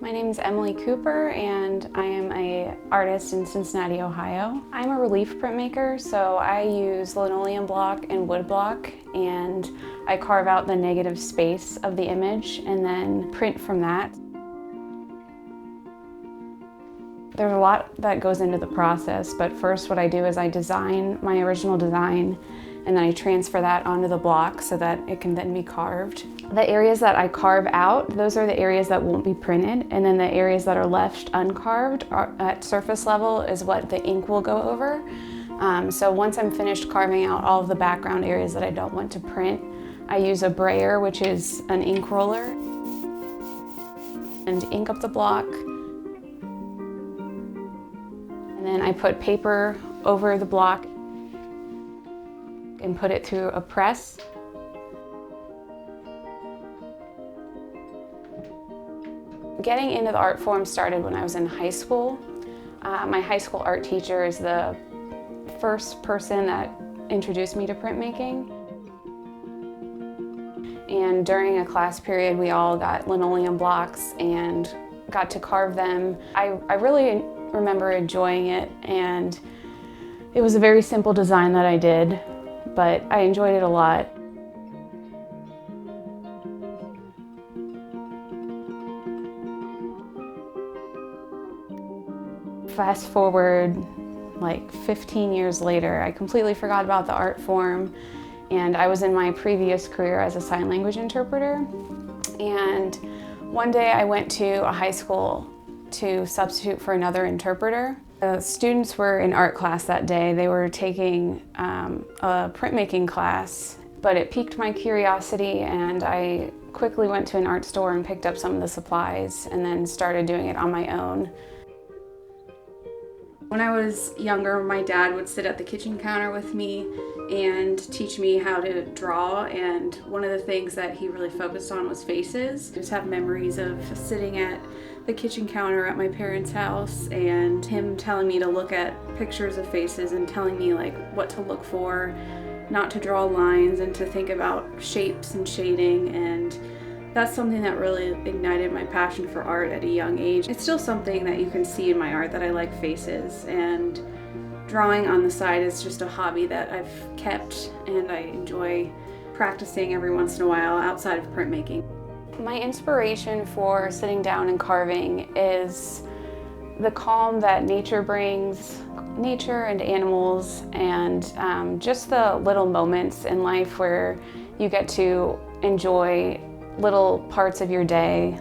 My name is Emily Cooper and I am an artist in Cincinnati, Ohio. I'm a relief printmaker, so I use linoleum block and wood block, and I carve out the negative space of the image and then print from that. There's a lot that goes into the process, but first what I do is I design my original design and then I transfer that onto the block so that it can then be carved. The areas that I carve out, those are the areas that won't be printed, and then the areas that are left uncarved at surface level is what the ink will go over. So once I'm finished carving out all of the background areas that I don't want to print, I use a brayer, which is an ink roller, and ink up the block. And then I put paper over the block and put it through a press. Getting into the art form started when I was in high school. My high school art teacher is the first person that introduced me to printmaking. And during a class period, we all got linoleum blocks and got to carve them. I really remember enjoying it, and it was a very simple design that I did, but I enjoyed it a lot. Fast forward like 15 years later, I completely forgot about the art form, and I was in my previous career as a sign language interpreter. And one day I went to a high school to substitute for another interpreter. The students were in art class that day. They were taking a printmaking class, but it piqued my curiosity, and I quickly went to an art store and picked up some of the supplies and then started doing it on my own. When I was younger, my dad would sit at the kitchen counter with me and teach me how to draw, and one of the things that he really focused on was faces. I just have memories of sitting at the kitchen counter at my parents' house and him telling me to look at pictures of faces and telling me like what to look for, not to draw lines, and to think about shapes and shading. And that's something that really ignited my passion for art at a young age. It's still something that you can see in my art, that I like faces, and drawing on the side is just a hobby that I've kept, and I enjoy practicing every once in a while outside of printmaking. My inspiration for sitting down and carving is the calm that nature brings, nature and animals, and just the little moments in life where you get to enjoy little parts of your day.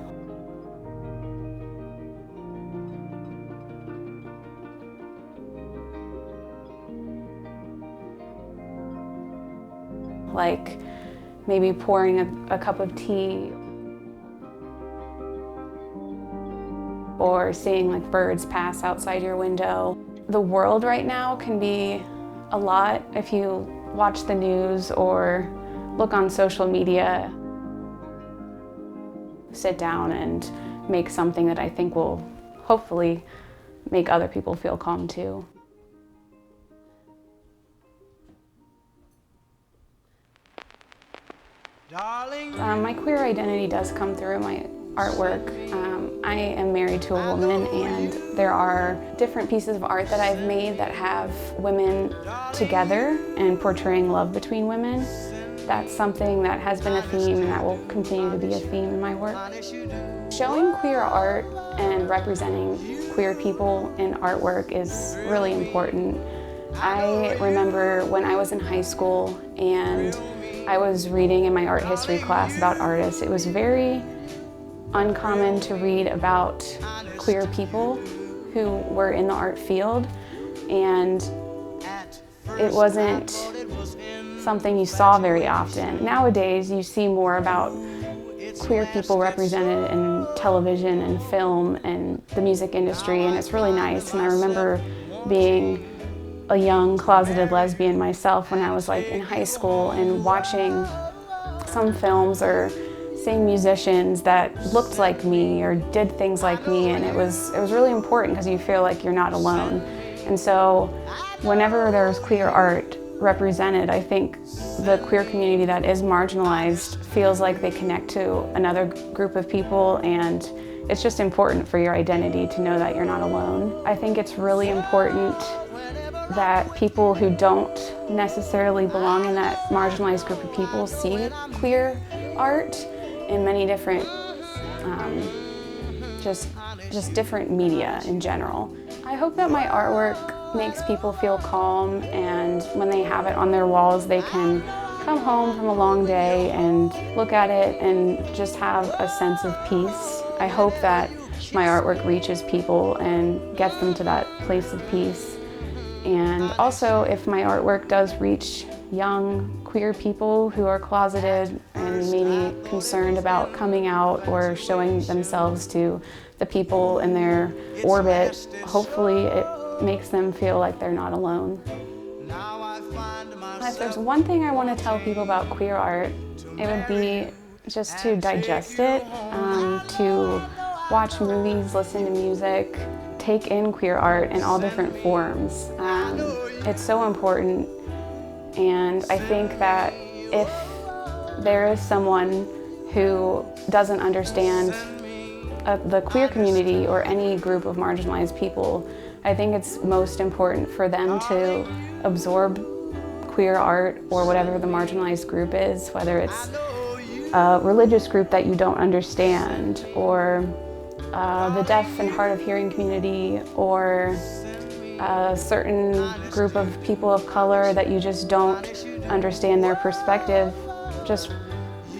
Like maybe pouring a cup of tea, or seeing like birds pass outside your window. The world right now can be a lot if you watch the news or look on social media. Sit down and make something that I think will hopefully make other people feel calm too. My queer identity does come through my artwork. I am married to a woman, and there are different pieces of art that I've made that have women together and portraying love between women. That's something that has been a theme, and that will continue to be a theme in my work. Showing queer art and representing queer people in artwork is really important. I remember when I was in high school and I was reading in my art history class about artists. It was very uncommon to read about queer people who were in the art field, and it wasn't something you saw very often. Nowadays, you see more about queer people represented in television and film and the music industry, and it's really nice. And I remember being a young closeted lesbian myself when I was like in high school and watching some films or seeing musicians that looked like me or did things like me, and it was really important because you feel like you're not alone. And so whenever there's queer art represented, I think the queer community that is marginalized feels like they connect to another group of people, and it's just important for your identity to know that you're not alone. I think it's really important that people who don't necessarily belong in that marginalized group of people see queer art in many different, just different media in general. I hope that my artwork makes people feel calm, and when they have it on their walls, they can come home from a long day and look at it and just have a sense of peace. I hope that my artwork reaches people and gets them to that place of peace. And also, if my artwork does reach young queer people who are closeted and maybe concerned about coming out or showing themselves to the people in their orbit, hopefully it makes them feel like they're not alone. If there's one thing I want to tell people about queer art, it would be just to digest it, to watch movies, listen to music, take in queer art in all different forms. It's so important, and I think that if there is someone who doesn't understand the queer community or any group of marginalized people, I think it's most important for them to absorb queer art or whatever the marginalized group is, whether it's a religious group that you don't understand, or the deaf and hard of hearing community, or a certain group of people of color that you just don't understand their perspective. Just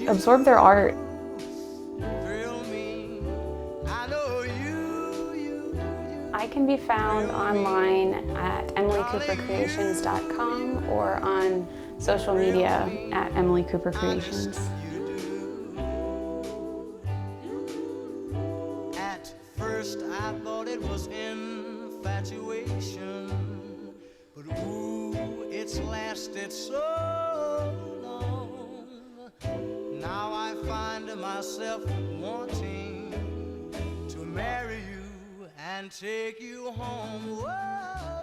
absorb their art. I can be found online at emilycoopercreations.com or on social media at Emily Cooper Creations. At first I thought it was infatuation, but ooh, it's lasted so long. Now I find myself wanting to marry you and take you home. Whoa.